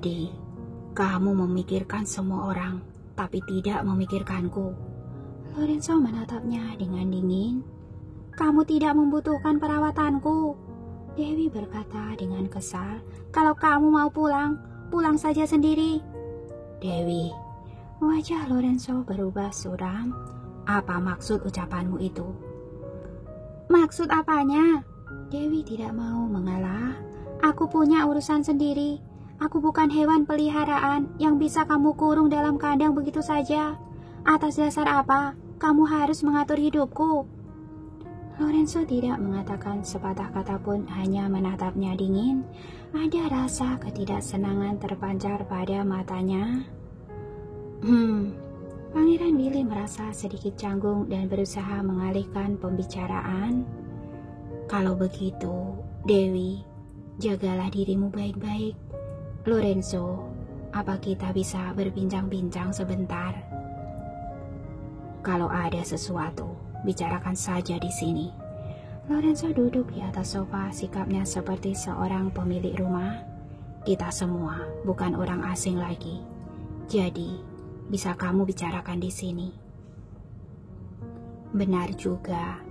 Jadi, kamu memikirkan semua orang, tapi tidak memikirkanku. Lorenzo menatapnya dengan dingin. Kamu tidak membutuhkan perawatanku, Dewi berkata dengan kesal. Kalau kamu mau pulang, pulang saja sendiri. Dewi, wajah Lorenzo berubah suram. Apa maksud ucapanmu itu? Maksud apanya? Dewi tidak mau mengalah. Aku punya urusan sendiri. Aku bukan hewan peliharaan yang bisa kamu kurung dalam kandang begitu saja. Atas dasar apa kamu harus mengatur hidupku? Lorenzo tidak mengatakan sepatah kata pun, hanya menatapnya dingin. Ada rasa ketidaksenangan terpancar pada matanya. Pangeran Willy merasa sedikit canggung dan berusaha mengalihkan pembicaraan. Kalau begitu, Dewi, jagalah dirimu baik-baik. Lorenzo, apa kita bisa berbincang-bincang sebentar? Kalau ada sesuatu, bicarakan saja di sini. Lorenzo duduk di atas sofa, sikapnya seperti seorang pemilik rumah. Kita semua bukan orang asing lagi. Jadi, bisa kamu bicarakan di sini. Benar juga.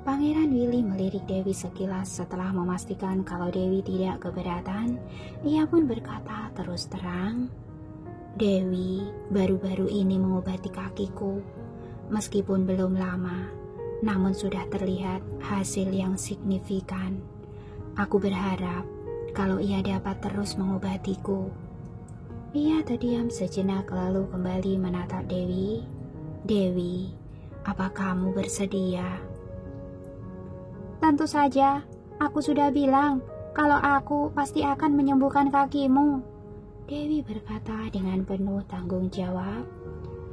Pangeran Willy melirik Dewi sekilas. Setelah memastikan kalau Dewi tidak keberatan, ia pun berkata terus terang. Dewi baru-baru ini mengobati kakiku. Meskipun belum lama, namun sudah terlihat hasil yang signifikan. Aku berharap kalau ia dapat terus mengobatiku. Ia terdiam sejenak lalu kembali menatap Dewi. Dewi, apa kamu bersedia? Tentu saja, aku sudah bilang kalau aku pasti akan menyembuhkan kakimu, Dewi berkata dengan penuh tanggung jawab.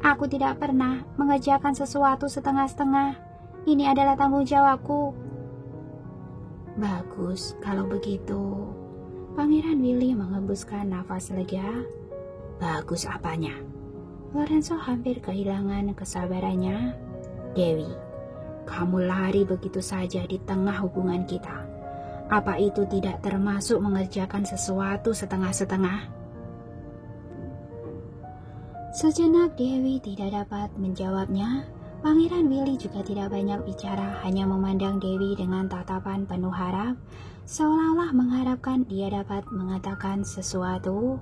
Aku tidak pernah mengerjakan sesuatu setengah-setengah. Ini adalah tanggung jawabku. Bagus kalau begitu. Pangeran Willy menghembuskan nafas lega. Bagus apanya? Lorenzo hampir kehilangan kesabarannya. Dewi, kamu lari begitu saja di tengah hubungan kita. Apa itu tidak termasuk mengerjakan sesuatu setengah-setengah? Sejenak Dewi tidak dapat menjawabnya. Pangeran Willy juga tidak banyak bicara, hanya memandang Dewi dengan tatapan penuh harap, seolah-olah mengharapkan dia dapat mengatakan sesuatu.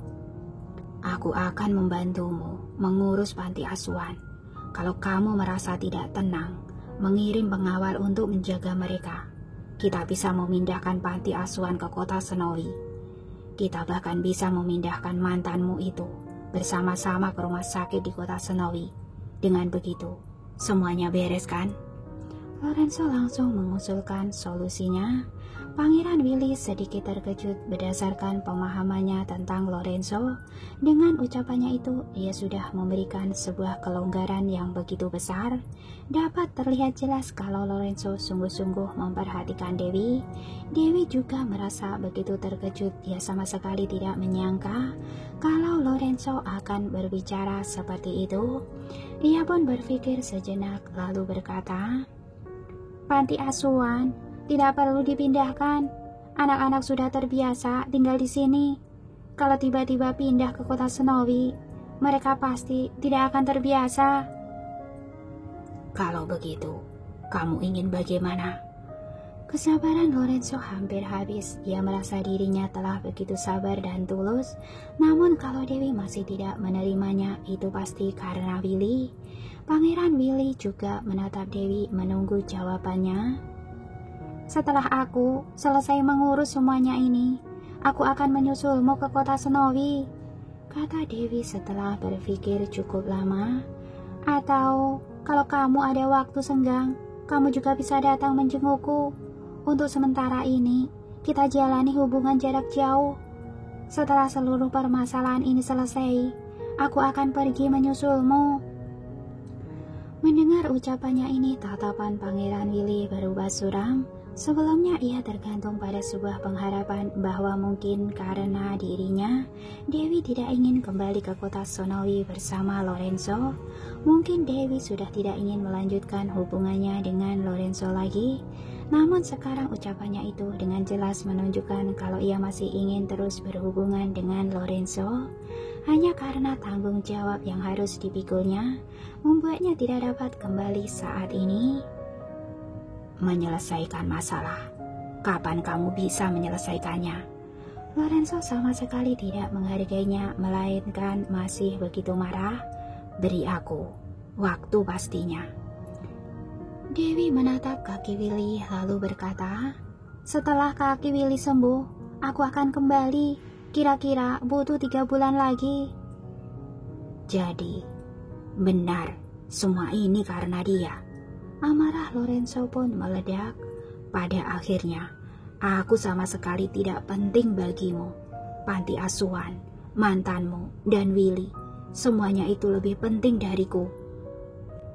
Aku akan membantumu mengurus panti asuhan. Kalau kamu merasa tidak tenang, mengirim pengawal untuk menjaga mereka. Kita bisa memindahkan panti asuhan ke kota Snowy. Kita bahkan bisa memindahkan mantanmu itu bersama-sama ke rumah sakit di kota Snowy. Dengan begitu, semuanya beres kan? Lorenzo langsung mengusulkan solusinya. Pangeran Willy sedikit terkejut berdasarkan pemahamannya tentang Lorenzo. Dengan ucapannya itu, dia sudah memberikan sebuah kelonggaran yang begitu besar. Dapat terlihat jelas kalau Lorenzo sungguh-sungguh memperhatikan Dewi. Dewi juga merasa begitu terkejut. Dia sama sekali tidak menyangka kalau Lorenzo akan berbicara seperti itu. Ia pun berpikir sejenak lalu berkata, "Panti asuhan tidak perlu dipindahkan. Anak-anak sudah terbiasa tinggal di sini. Kalau tiba-tiba pindah ke kota Snowy, mereka pasti tidak akan terbiasa." Kalau begitu, kamu ingin bagaimana? Kesabaran Lorenzo hampir habis. Ia merasa dirinya telah begitu sabar dan tulus. Namun kalau Dewi masih tidak menerimanya, itu pasti karena Willy. Pangeran Willy juga menatap Dewi menunggu jawabannya. "Setelah aku selesai mengurus semuanya ini, aku akan menyusulmu ke kota Snowy," kata Dewi setelah berpikir cukup lama. "Atau kalau kamu ada waktu senggang, kamu juga bisa datang menjengukku. Untuk sementara ini, kita jalani hubungan jarak jauh. Setelah seluruh permasalahan ini selesai, aku akan pergi menyusulmu." Mendengar ucapannya ini, tatapan Pangeran Willy berubah suram. Sebelumnya ia tergantung pada sebuah pengharapan bahwa mungkin karena dirinya, Dewi tidak ingin kembali ke kota Snowy bersama Lorenzo. Mungkin Dewi sudah tidak ingin melanjutkan hubungannya dengan Lorenzo lagi, namun sekarang ucapannya itu dengan jelas menunjukkan kalau ia masih ingin terus berhubungan dengan Lorenzo. Hanya karena tanggung jawab yang harus dipikulnya, membuatnya tidak dapat kembali saat ini. Menyelesaikan masalah. Kapan kamu bisa menyelesaikannya? Lorenzo sama sekali tidak menghargainya, melainkan masih begitu marah. Beri aku waktu pastinya. Dewi menatap kaki Willy lalu berkata, setelah kaki Willy sembuh, aku akan kembali. Kira-kira butuh 3 bulan lagi. Jadi, benar semua ini karena dia. Amarah Lorenzo pun meledak. Pada akhirnya, aku sama sekali tidak penting bagimu. Panti asuhan, mantanmu, dan Willy. Semuanya itu lebih penting dariku.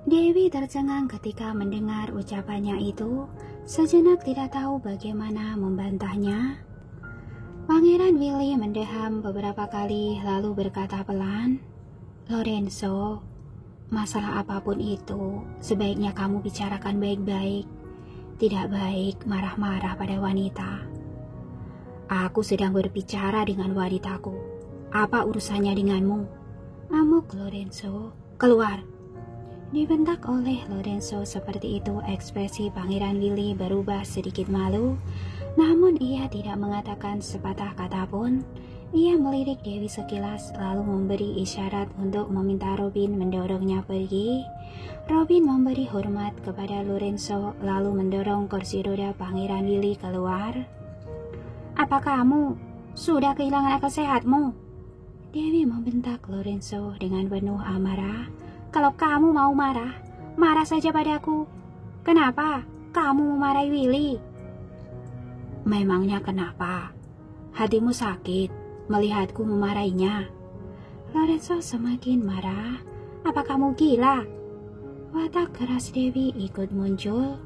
Dewi tercengang ketika mendengar ucapannya itu. Sejenak tidak tahu bagaimana membantahnya. Pangeran Willy mendeham beberapa kali lalu berkata pelan, Lorenzo, masalah apapun itu sebaiknya kamu bicarakan baik-baik. Tidak baik marah-marah pada wanita. Aku sedang berbicara dengan wanitaku. Apa urusannya denganmu? Amuk Lorenzo. Keluar. Dibentak oleh Lorenzo seperti itu, ekspresi Pangeran Willy berubah sedikit malu. Namun ia tidak mengatakan sepatah kata pun. Ia melirik Dewi sekilas lalu memberi isyarat untuk meminta Robin mendorongnya pergi. Robin memberi hormat kepada Lorenzo lalu mendorong kursi roda Pangeran Willy keluar. Apa kamu sudah kehilangan akal sehatmu? Dewi membentak Lorenzo dengan penuh amarah. Kalau kamu mau marah, marah saja padaku. Kenapa kamu memarahi Willy? Memangnya kenapa? Hatimu sakit melihatku memarahinya? Lorenzo semakin marah. Apa kamu gila? Watak keras Dewi ikut muncul.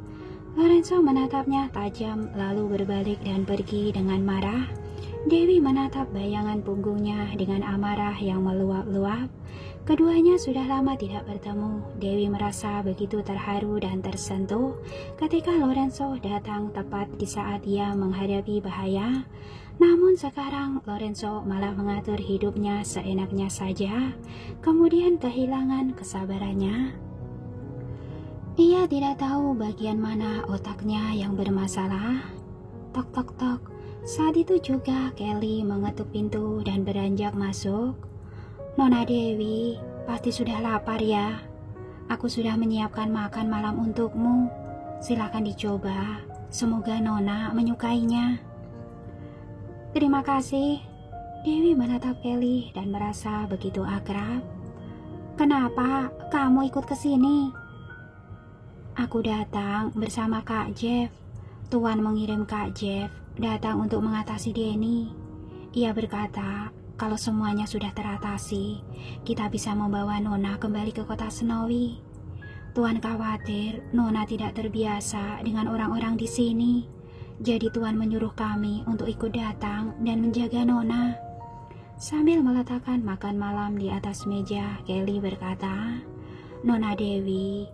Lorenzo menatapnya tajam lalu berbalik dan pergi dengan marah. Dewi menatap bayangan punggungnya dengan amarah yang meluap-luap. Keduanya sudah lama tidak bertemu. Dewi merasa begitu terharu dan tersentuh ketika Lorenzo datang tepat di saat ia menghadapi bahaya. Namun sekarang Lorenzo malah mengatur hidupnya seenaknya saja, kemudian kehilangan kesabarannya. Ia tidak tahu bagian mana otaknya yang bermasalah. Tok tok tok. Saat itu juga Kelly mengetuk pintu dan beranjak masuk. Nona Dewi, pasti sudah lapar ya. Aku sudah menyiapkan makan malam untukmu. Silakan dicoba. Semoga Nona menyukainya. Terima kasih. Dewi menatap Kelly dan merasa begitu akrab. Kenapa kamu ikut ke sini? Aku datang bersama Kak Jeff. Tuan mengirim Kak Jeff datang untuk mengatasi Denny. Ia berkata, kalau semuanya sudah teratasi, kita bisa membawa Nona kembali ke kota Snowy. Tuan khawatir Nona tidak terbiasa dengan orang-orang di sini. Jadi Tuan menyuruh kami untuk ikut datang dan menjaga Nona. Sambil meletakkan makan malam di atas meja, Kelly berkata, Nona Dewi,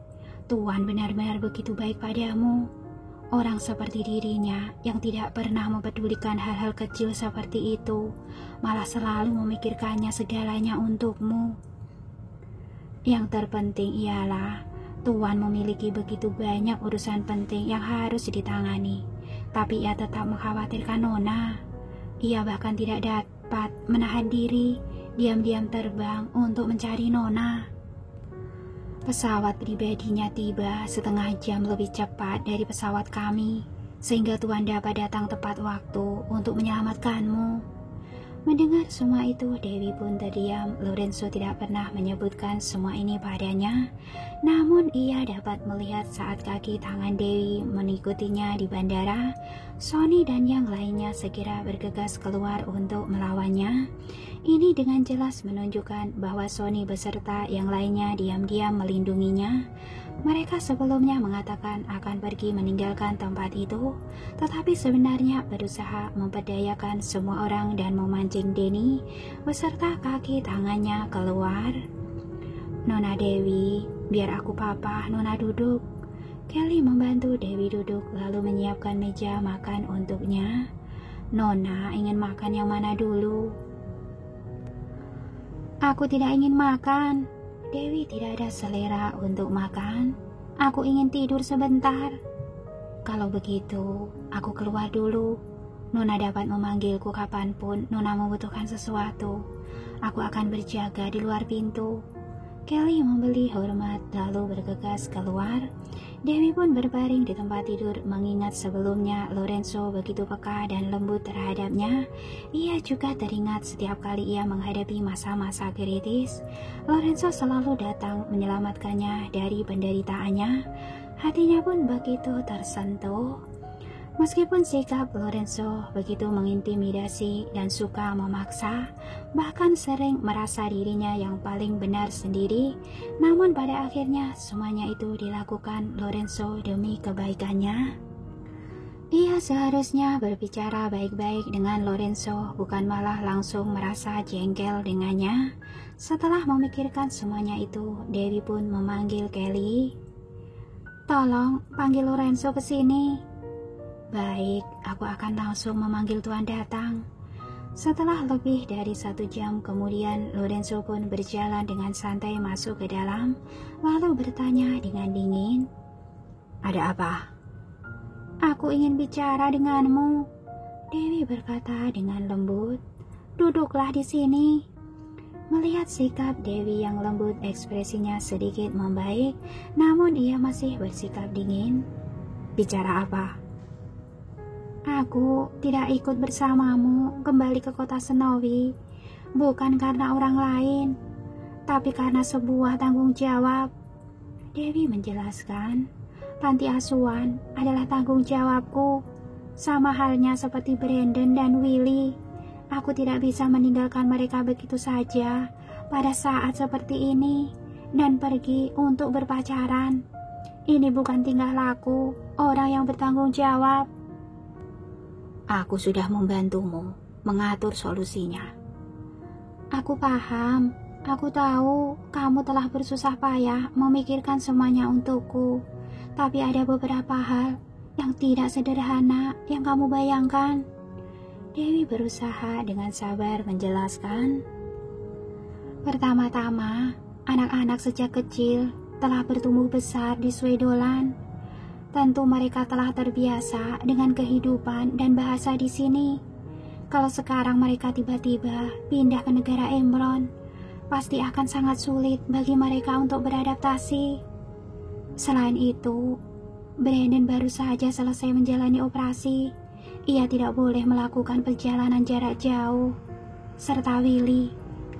Tuan benar-benar begitu baik padamu. Orang seperti dirinya yang tidak pernah mempedulikan hal-hal kecil seperti itu, malah selalu memikirkannya segalanya untukmu. Yang terpenting ialah Tuan memiliki begitu banyak urusan penting yang harus ditangani, tapi ia tetap mengkhawatirkan Nona. Ia bahkan tidak dapat menahan diri, diam-diam terbang untuk mencari Nona. Pesawat pribadinya tiba setengah jam lebih cepat dari pesawat kami, sehingga Tuan dapat datang tepat waktu untuk menyelamatkanmu. Mendengar semua itu, Dewi pun terdiam. Lorenzo tidak pernah menyebutkan semua ini padanya, namun ia dapat melihat saat kaki tangan Dewi mengikutinya di bandara. Sony dan yang lainnya segera bergegas keluar untuk melawannya. Ini dengan jelas menunjukkan bahwa Sony beserta yang lainnya diam-diam melindunginya. Mereka sebelumnya mengatakan akan pergi meninggalkan tempat itu, tetapi sebenarnya berusaha memperdayakan semua orang dan memancing Denny beserta kaki tangannya keluar. Nona Dewi, biar aku papa, Nona duduk. Kelly membantu Dewi duduk lalu menyiapkan meja makan untuknya. Nona ingin makan yang mana dulu? Aku tidak ingin makan. Dewi tidak ada selera untuk makan. Aku ingin tidur sebentar. Kalau begitu, aku keluar dulu. Nona dapat memanggilku kapanpun Nona membutuhkan sesuatu. Aku akan berjaga di luar pintu. Kelly memberi hormat lalu bergegas keluar. Dewi pun berbaring di tempat tidur mengingat sebelumnya Lorenzo begitu peka dan lembut terhadapnya. Ia juga teringat setiap kali ia menghadapi masa-masa kritis, Lorenzo selalu datang menyelamatkannya dari penderitaannya. Hatinya pun begitu tersentuh. Meskipun sikap Lorenzo begitu mengintimidasi dan suka memaksa, bahkan sering merasa dirinya yang paling benar sendiri, namun pada akhirnya semuanya itu dilakukan Lorenzo demi kebaikannya. Ia seharusnya berbicara baik-baik dengan Lorenzo, bukan malah langsung merasa jengkel dengannya. Setelah memikirkan semuanya itu, Dewi pun memanggil Kelly. "Tolong panggil Lorenzo ke sini." "Baik, aku akan langsung memanggil Tuan datang." Setelah lebih dari 1 jam kemudian, Lorenzo pun berjalan dengan santai masuk ke dalam, lalu bertanya dengan dingin, "Ada apa?" "Aku ingin bicara denganmu," Dewi berkata dengan lembut. "Duduklah di sini." Melihat sikap Dewi yang lembut, ekspresinya sedikit membaik, namun ia masih bersikap dingin. "Bicara apa?" "Aku tidak ikut bersamamu kembali ke kota Snowy, bukan karena orang lain, tapi karena sebuah tanggung jawab." Dewi menjelaskan, "Panti asuhan adalah tanggung jawabku, sama halnya seperti Brandon dan Willy. Aku tidak bisa meninggalkan mereka begitu saja pada saat seperti ini dan pergi untuk berpacaran. Ini bukan tingkah laku orang yang bertanggung jawab." "Aku sudah membantumu mengatur solusinya." "Aku paham, aku tahu kamu telah bersusah payah memikirkan semuanya untukku, tapi ada beberapa hal yang tidak sederhana yang kamu bayangkan." Dewi berusaha dengan sabar menjelaskan. "Pertama-tama, anak-anak sejak kecil telah bertumbuh besar di Swedoland. Tentu mereka telah terbiasa dengan kehidupan dan bahasa di sini. Kalau sekarang mereka tiba-tiba pindah ke negara Emron, pasti akan sangat sulit bagi mereka untuk beradaptasi. Selain itu, Brandon baru saja selesai menjalani operasi. Ia tidak boleh melakukan perjalanan jarak jauh. Serta Willy,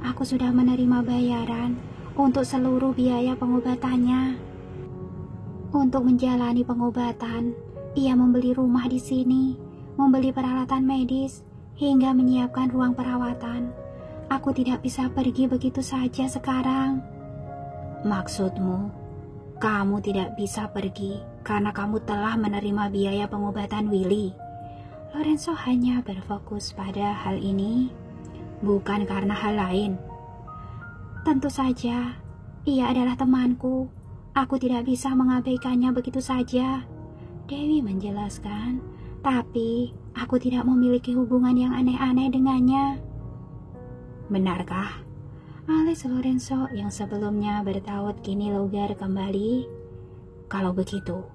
aku sudah menerima bayaran untuk seluruh biaya pengobatannya. Untuk menjalani pengobatan, ia membeli rumah di sini, membeli peralatan medis, hingga menyiapkan ruang perawatan. Aku tidak bisa pergi begitu saja sekarang." "Maksudmu, kamu tidak bisa pergi karena kamu telah menerima biaya pengobatan Willy?" Lorenzo hanya berfokus pada hal ini, bukan karena hal lain. "Tentu saja, ia adalah temanku. Aku tidak bisa mengabaikannya begitu saja," Dewi menjelaskan. "Tapi aku tidak memiliki hubungan yang aneh-aneh dengannya." "Benarkah?" Alis Lorenzo yang sebelumnya bertaut kini longgar kembali. "Kalau begitu,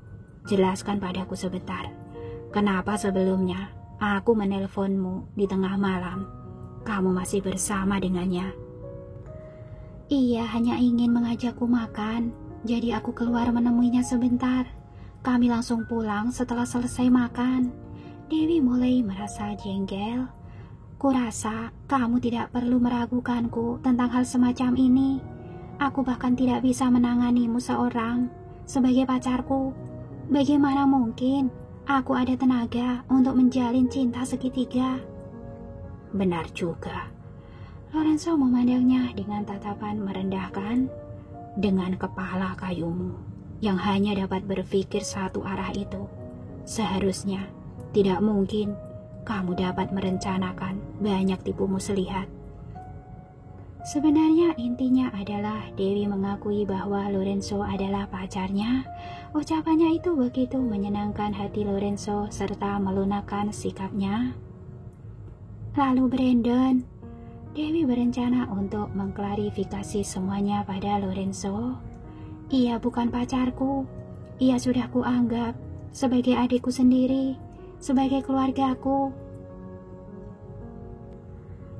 jelaskan padaku sebentar. Kenapa sebelumnya aku menelponmu di tengah malam? Kamu masih bersama dengannya?" "Ia hanya ingin mengajakku makan. Jadi aku keluar menemuinya sebentar. Kami langsung pulang setelah selesai makan." Dewi mulai merasa jengkel. "Kurasa kamu tidak perlu meragukanku tentang hal semacam ini. Aku bahkan tidak bisa menanganimu seorang sebagai pacarku. Bagaimana mungkin aku ada tenaga untuk menjalin cinta segitiga?" "Benar juga." Lorenzo memandangnya dengan tatapan merendahkan. "Dengan kepala kayumu yang hanya dapat berpikir satu arah itu, seharusnya tidak mungkin kamu dapat merencanakan banyak tipu muslihat." Sebenarnya intinya adalah Dewi mengakui bahwa Lorenzo adalah pacarnya. Ucapannya itu begitu menyenangkan hati Lorenzo serta melunakkan sikapnya. Lalu Brandon, Dewi berencana untuk mengklarifikasi semuanya pada Lorenzo. Ia bukan pacarku. Ia sudah kuanggap sebagai adikku sendiri, sebagai keluargaku.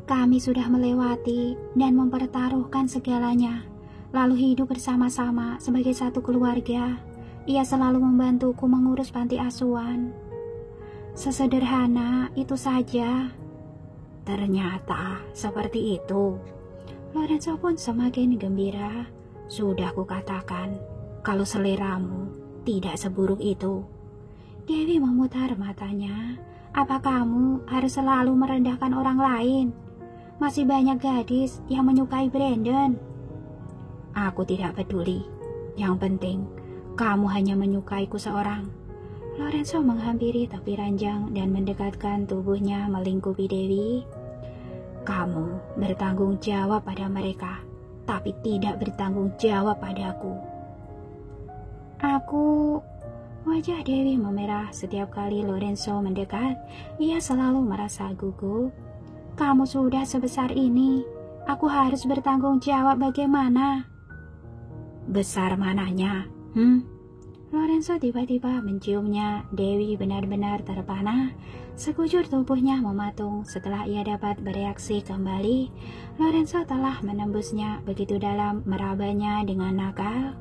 Kami sudah melewati dan mempertaruhkan segalanya, lalu hidup bersama-sama sebagai satu keluarga. Ia selalu membantuku mengurus panti asuhan. Sesederhana itu saja. Ternyata seperti itu. Lorenzo pun semakin gembira. Sudah kukatakan, kalau seleramu tidak seburuk itu. Dewi memutar matanya. Apa kamu harus selalu merendahkan orang lain? Masih banyak gadis yang menyukai Brandon. Aku tidak peduli. Yang penting, kamu hanya menyukaiku seorang. Lorenzo menghampiri tepi ranjang dan mendekatkan tubuhnya melingkupi Dewi. Kamu bertanggung jawab pada mereka, tapi tidak bertanggung jawab padaku. Wajah Dewi memerah setiap kali Lorenzo mendekat. Ia selalu merasa gugup. Kamu sudah sebesar ini, aku harus bertanggung jawab bagaimana? Besar mananya? Lorenzo tiba-tiba menciumnya. Dewi benar-benar terpana. Sekujur tubuhnya mematung setelah ia dapat bereaksi kembali. Lorenzo telah menembusnya begitu dalam, merabanya dengan nakal.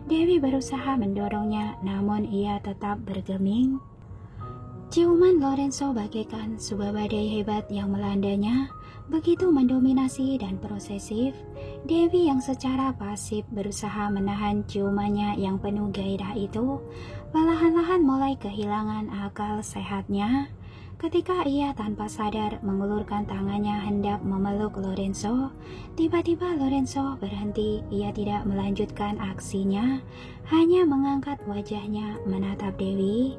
Dewi berusaha mendorongnya, namun ia tetap bergeming. Ciuman Lorenzo bagaikan sebuah badai hebat yang melandanya, begitu mendominasi dan posesif. Dewi yang secara pasif berusaha menahan ciumannya yang penuh gairah itu, perlahan-lahan mulai kehilangan akal sehatnya. Ketika ia tanpa sadar mengulurkan tangannya hendak memeluk Lorenzo, tiba-tiba Lorenzo berhenti. Ia tidak melanjutkan aksinya, hanya mengangkat wajahnya menatap Dewi.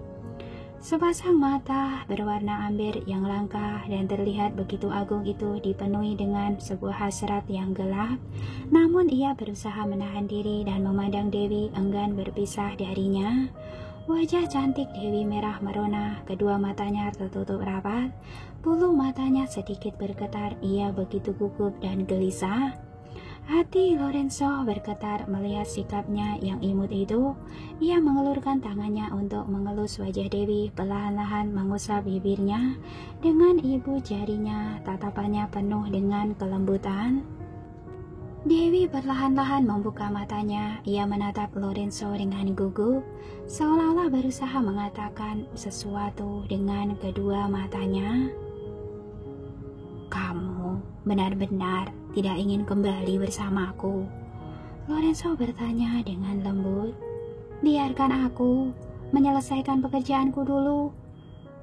Sepasang mata berwarna amber yang langka dan terlihat begitu agung itu dipenuhi dengan sebuah hasrat yang gelap. Namun ia berusaha menahan diri dan memandang Dewi enggan berpisah darinya. Wajah cantik Dewi merah merona, kedua matanya tertutup rapat, bulu matanya sedikit bergetar. Ia begitu gugup dan gelisah. Hati Lorenzo bergetar melihat sikapnya yang imut itu. Ia mengelurkan tangannya untuk mengelus wajah Dewi, perlahan-lahan mengusap bibirnya dengan ibu jarinya. Tatapannya penuh dengan kelembutan. Dewi perlahan-lahan membuka matanya. Ia menatap Lorenzo dengan gugup, seolah-olah berusaha mengatakan sesuatu dengan kedua matanya. Kamu benar-benar tidak ingin kembali bersamaku? Lorenzo bertanya dengan lembut. Biarkan aku menyelesaikan pekerjaanku dulu.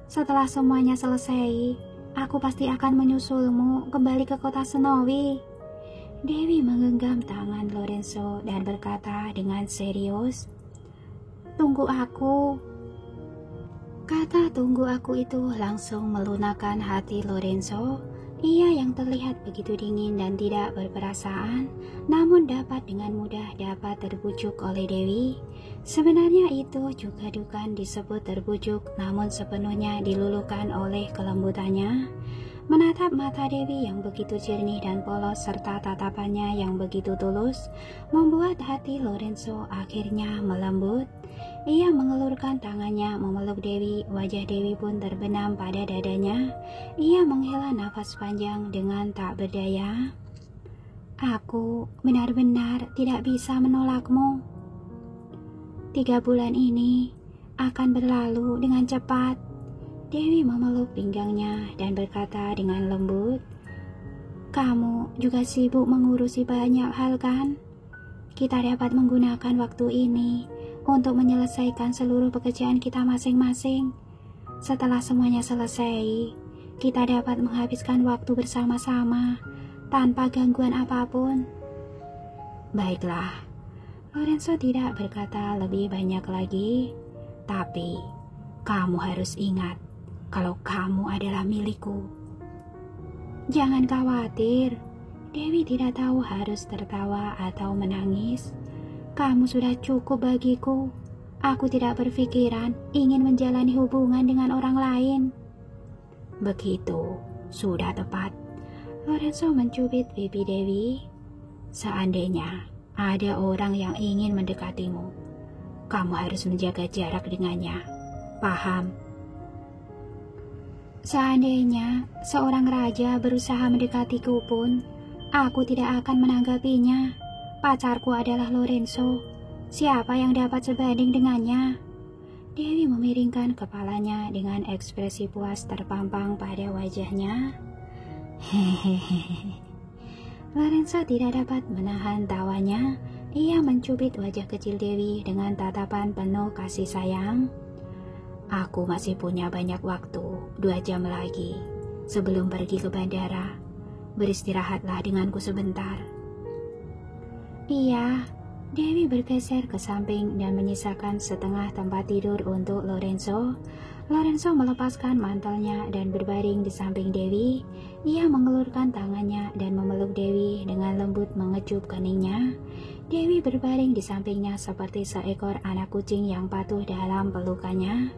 Setelah semuanya selesai, aku pasti akan menyusulmu kembali ke kota Snowy. Dewi menggenggam tangan Lorenzo dan berkata dengan serius, "Tunggu aku." Kata "tunggu aku" itu langsung melunakkan hati Lorenzo. Ia yang terlihat begitu dingin dan tidak berperasaan, namun dapat dengan mudah dapat terbujuk oleh Dewi. Sebenarnya itu juga bukan disebut terbujuk, namun sepenuhnya diluluhkan oleh kelembutannya. Menatap mata Dewi yang begitu jernih dan polos serta tatapannya yang begitu tulus, membuat hati Lorenzo akhirnya melembut. Ia mengelurkan tangannya memeluk Dewi. Wajah Dewi pun terbenam pada dadanya. Ia menghela nafas panjang dengan tak berdaya. Aku benar-benar tidak bisa menolakmu. 3 bulan ini akan berlalu dengan cepat. Dewi memeluk pinggangnya dan berkata dengan lembut, "Kamu juga sibuk mengurusi banyak hal kan? Kita dapat menggunakan waktu ini untuk menyelesaikan seluruh pekerjaan kita masing-masing. Setelah semuanya selesai, kita dapat menghabiskan waktu bersama-sama tanpa gangguan apapun." Baiklah, Lorenzo tidak berkata lebih banyak lagi. Tapi kamu harus ingat kalau kamu adalah milikku. Jangan khawatir, Dewi tidak tahu harus tertawa atau menangis. Kamu sudah cukup bagiku. Aku tidak berpikiran ingin menjalani hubungan dengan orang lain. Begitu, sudah tepat. Lorenzo mencubit pipi Dewi. Seandainya ada orang yang ingin mendekatimu, kamu harus menjaga jarak dengannya. Paham? Seandainya seorang raja berusaha mendekatiku pun, aku tidak akan menanggapinya. Pacarku adalah Lorenzo. Siapa yang dapat sebanding dengannya? Dewi memiringkan kepalanya dengan ekspresi puas terpampang pada wajahnya. Hehehe. Lorenzo tidak dapat menahan tawanya. Ia mencubit wajah kecil Dewi dengan tatapan penuh kasih sayang. Aku masih punya banyak waktu, 2 jam lagi sebelum pergi ke bandara. Beristirahatlah denganku sebentar. Iya. Dewi bergeser ke samping dan menyisakan setengah tempat tidur untuk Lorenzo. Lorenzo melepaskan mantelnya dan berbaring di samping Dewi. Ia mengelurkan tangannya dan memeluk Dewi dengan lembut mengecup keningnya. Dewi berbaring di sampingnya seperti seekor anak kucing yang patuh dalam pelukannya.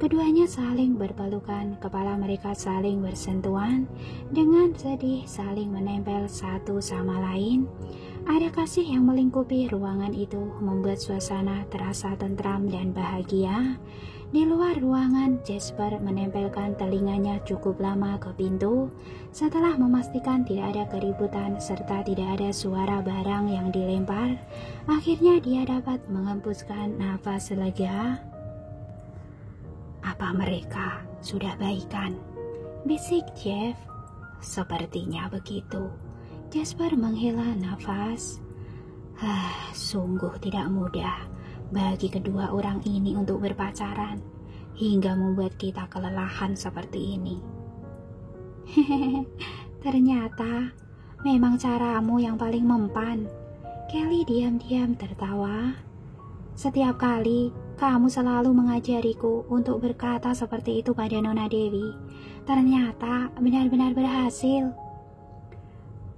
Keduanya saling berpelukan, kepala mereka saling bersentuhan, dengan sedih saling menempel satu sama lain. Ada kasih yang melingkupi ruangan itu, membuat suasana terasa tentram dan bahagia. Di luar ruangan, Jasper menempelkan telinganya cukup lama ke pintu. Setelah memastikan tidak ada keributan serta tidak ada suara barang yang dilempar, akhirnya dia dapat menghembuskan nafas lega. Apa mereka sudah baikan? Bisik Jeff. Sepertinya begitu. Jasper menghela nafas. Sungguh tidak mudah bagi kedua orang ini untuk berpacaran hingga membuat kita kelelahan seperti ini. Ternyata memang caramu yang paling mempan. Kelly diam-diam tertawa. Setiap kali kamu selalu mengajariku untuk berkata seperti itu pada Nona Dewi. Ternyata benar-benar berhasil.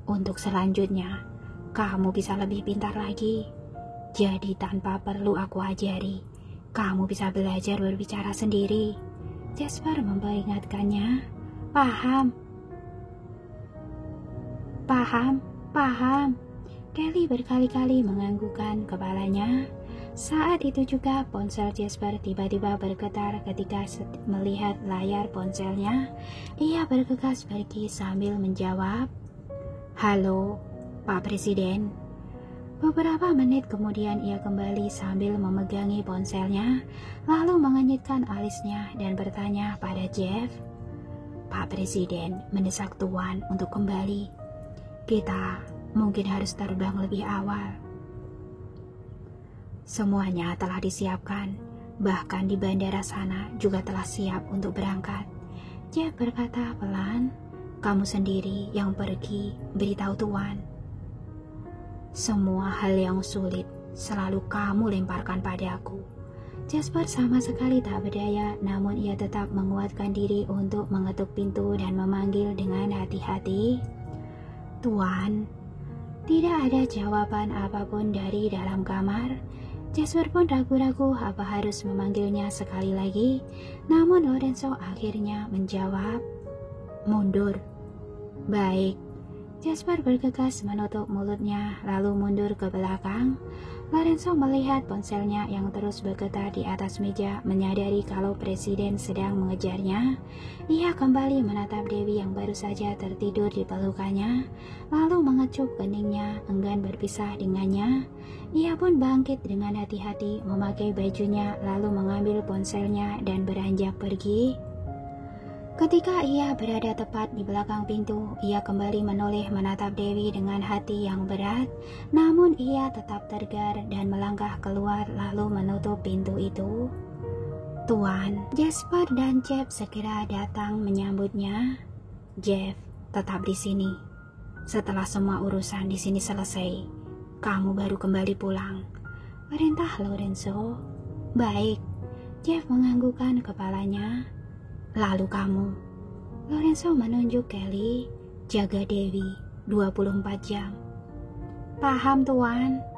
Untuk selanjutnya, kamu bisa lebih pintar lagi. Jadi tanpa perlu aku ajari, kamu bisa belajar berbicara sendiri. Jasper memperingatkannya. Paham. Paham, paham. Kelly berkali-kali menganggukkan kepalanya. Saat itu juga ponsel Jasper tiba-tiba bergetar ketika melihat layar ponselnya. Ia bergegas pergi sambil menjawab, "Halo, Pak Presiden." Beberapa menit kemudian ia kembali sambil memegangi ponselnya, lalu mengenyitkan alisnya dan bertanya pada Jeff, "Pak Presiden mendesak Tuan untuk kembali. Kita mungkin harus terbang lebih awal." "Semuanya telah disiapkan, bahkan di bandara sana juga telah siap untuk berangkat." Jeff berkata pelan. "Kamu sendiri yang pergi beritahu Tuan. Semua hal yang sulit selalu kamu lemparkan padaku." Jasper sama sekali tak berdaya, namun ia tetap menguatkan diri untuk mengetuk pintu dan memanggil dengan hati-hati, "Tuan." Tidak ada jawaban apapun dari dalam kamar. Jasper pun ragu-ragu apa harus memanggilnya sekali lagi, namun Lorenzo akhirnya menjawab, "Mundur." "Baik." Jasper bergegas menutup mulutnya lalu mundur ke belakang. Lorenzo melihat ponselnya yang terus bergetar di atas meja, menyadari kalau presiden sedang mengejarnya. Ia kembali menatap Dewi yang baru saja tertidur di pelukannya, lalu mengecup keningnya, enggan berpisah dengannya. Ia pun bangkit dengan hati-hati, memakai bajunya, lalu mengambil ponselnya dan beranjak pergi. Ketika ia berada tepat di belakang pintu, ia kembali menoleh menatap Dewi dengan hati yang berat, namun ia tetap tegar dan melangkah keluar lalu menutup pintu itu. "Tuan." Jasper dan Jeff segera datang menyambutnya. "Jeff, tetap di sini. Setelah semua urusan di sini selesai, kamu baru kembali pulang," perintah Lorenzo. "Baik." Jeff menganggukkan kepalanya. "Lalu kamu," Lorenzo menunjuk Kelly, "jaga Dewi 24 jam. Paham, Tuan?